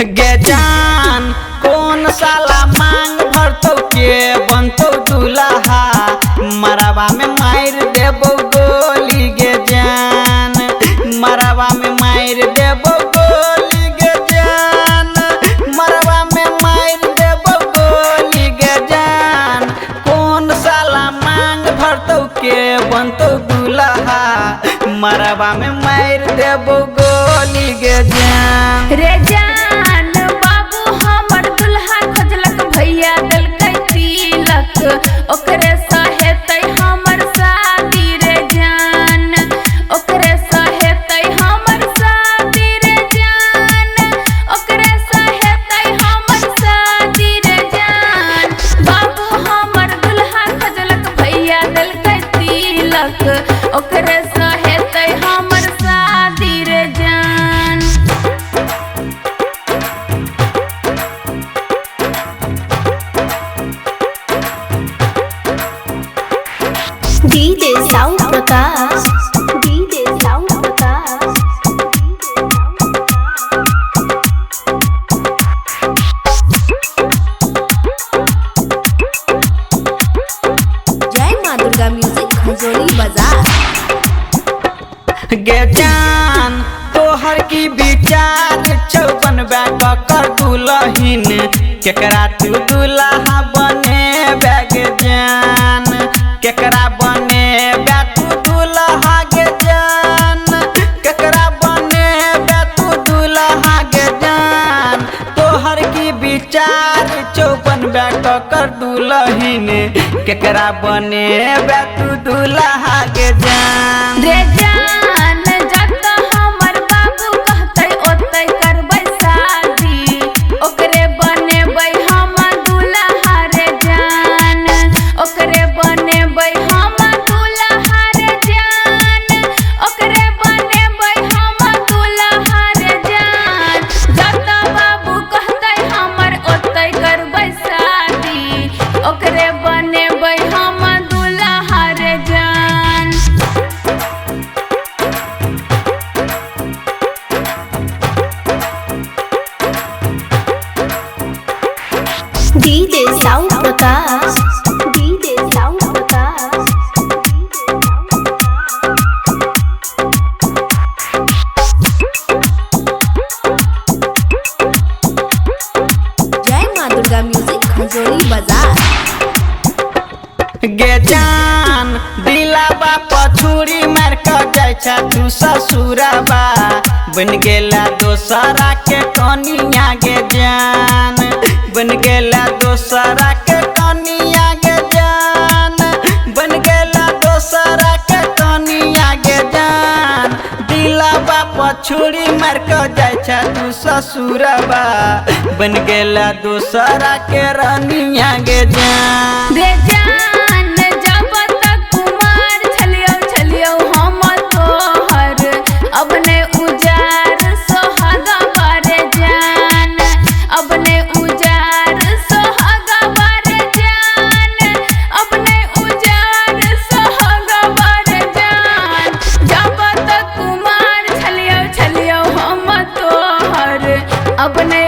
गे जान कौन साला मांग भरतो के बनतो दूल्हा मरवा में मार देबो गोली गे जान मरवा में मार देबो गोली गे जान मरवा में मार देबो गोली गे जान कौन साला मांग भरतो के बनतो दूल्हा मरवा में मार देबो गोली गे जान रे जान बाबू हमर दुल्हा खोजलक भैया देलकै तिलक ओकरे सहेतै हमर शादी रे जान ओकरे सहेतै हमर शादी रे जान ओकरे सहेतै हमर शादी रे जान बाबू हमर दुल्हा खोजलक भैया देलकै तिलक ओकरे सहेतै हमर शादी रे जान DJ Sound Prakash DJ Sound Prakash जय मां दुर्गा म्यूजिक खजोली बाजार गे जान तोहर की विचार चौबन बैग कर दुलहिन केकरा तू दुल्हा बने बैग जान केकरा बने तू दुल्हा गे जान केकरा बने तू दुल्हा गे जान तोहर की विचार चौबन बैग कर दुलहिन केकरा बने तू दुल्हा गे जान रे जान जत हमर बाबू कहतै ओतै करबै शादी ओकरे बनेबै हम दुल्हा रे जान ओकरे बनेबै हम दुल्हा रे जान ओकरे बनेबै हम दुल्हा रे जान जत बाबू कहतै हमर ओतै करबै शादी ओकरे बनेबै हम दुल्हा रे जान DJ Sound Prakash DJ Sound Prakash जय मां दुर्गा म्यूजिक खजोली बाजार गे जान दिलाबा पछुरी मार कर जाय छ तू ससुरबा बन गेला दोसरा के कनिया गे जान बन गेला दोसरा के कनिया गे जान बन गेला दोसरा के कनिया गे जान दिलाबा पछुरी मार कर जाय छ तू ससुरबा बन गेला दोसरा के रनिया गे जान रे जान जब तक कुमार छलियौ हम तोहर अब ने उजार सोहागा बारे जान अब ने उजार सोहागा बारे जान अब ने उजार सोहागा बारे जान जब तक कुमार छलियौ हम तोहर अब ने